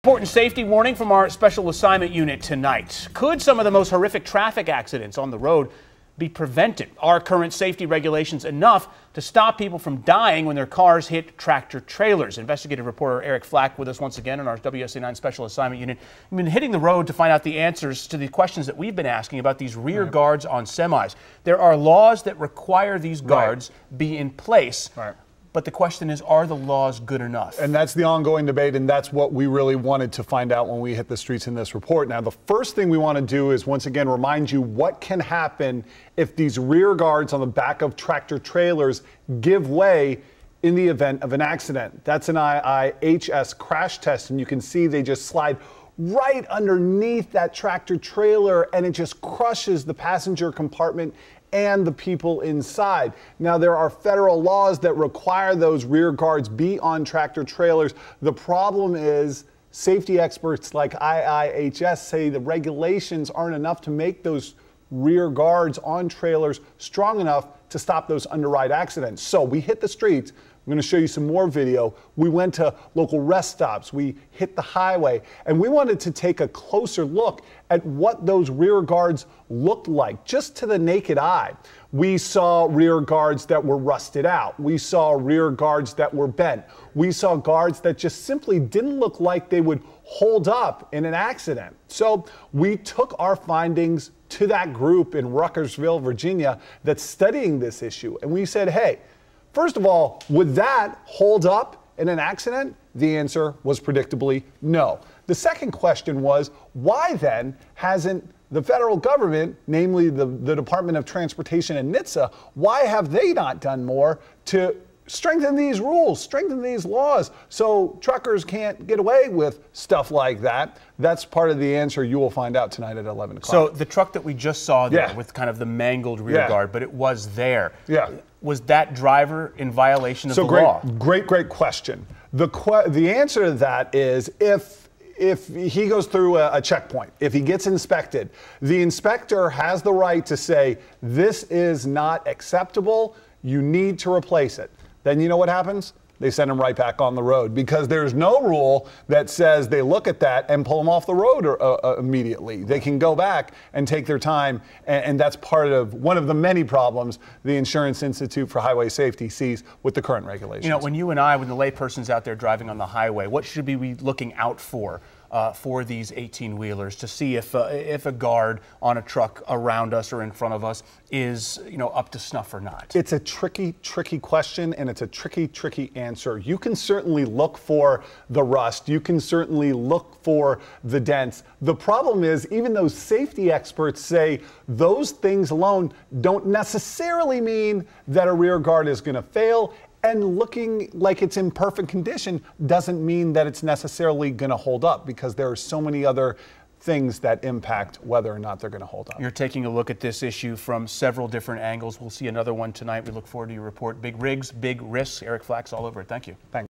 Sport and safety warning from our special assignment unit tonight. Could some of the most horrific traffic accidents on the road be prevented? Are current safety regulations enough to stop people from dying when their cars hit tractor trailers? Investigative reporter Eric Flack with us once again in our WSA9 special assignment unit. We've been hitting the road to find out the answers to the questions that we've been asking about these rear guards on semis. There are laws that require these guards be in place. But the question is, are the laws good enough? And that's the ongoing debate, and that's what we really wanted to find out when we hit the streets in this report. Now, the first thing we want to do is, once again, remind you what can happen if these rear guards on the back of tractor trailers give way in the event of an accident. That's an IIHS crash test, and you can see they just slide right underneath that tractor trailer, and it just crushes the passenger compartment and the people inside. Now, there are federal laws that require those rear guards be on tractor trailers. The problem is safety experts like IIHS say the regulations aren't enough to make those rear guards on trailers strong enough to stop those underride accidents. So we hit the streets. I'm going to show you some more video. We went to local rest stops. We hit the highway, and we wanted to take a closer look at what those rear guards looked like, just to the naked eye. We saw rear guards that were rusted out. We saw rear guards that were bent. We saw guards that just simply didn't look like they would hold up in an accident. So we took our findings to that group in Ruckersville, Virginia, that's studying this issue. And we said, hey, first of all, would that hold up in an accident? The answer was predictably no. The second question was, why then hasn't the federal government, namely the Department of Transportation and NHTSA, why have they not done more to strengthen these rules, strengthen these laws, so truckers can't get away with stuff like that? That's part of the answer you will find out tonight at 11 o'clock. So the truck that we just saw there with kind of the mangled rear guard, but it was there. Was that driver in violation of the law? Great question. The answer to that is if he goes through a checkpoint, if he gets inspected, the inspector has the right to say, this is not acceptable, you need to replace it. Then you know what happens? They send him right back on the road, because there's no rule that says they look at that and pull him off the road immediately. They can go back and take their time, and that's part of one of the many problems the Insurance Institute for Highway Safety sees with the current regulations. You know, when you and I, when the layperson's out there driving on the highway, what should we be looking out for these 18-wheelers to see if a guard on a truck around us or in front of us is, up to snuff or not? It's a tricky question, and it's a tricky answer. You can certainly look for the rust. You can certainly look for the dents. The problem is, even though safety experts say those things alone don't necessarily mean that a rear guard is going to fail, and looking like it's in perfect condition doesn't mean that it's necessarily going to hold up, because there are so many other things that impact whether or not they're going to hold up. You're taking a look at this issue from several different angles. We'll see another one tonight. We look forward to your report. Big rigs, big risks. Eric Flack's all over it. Thank you. Thanks.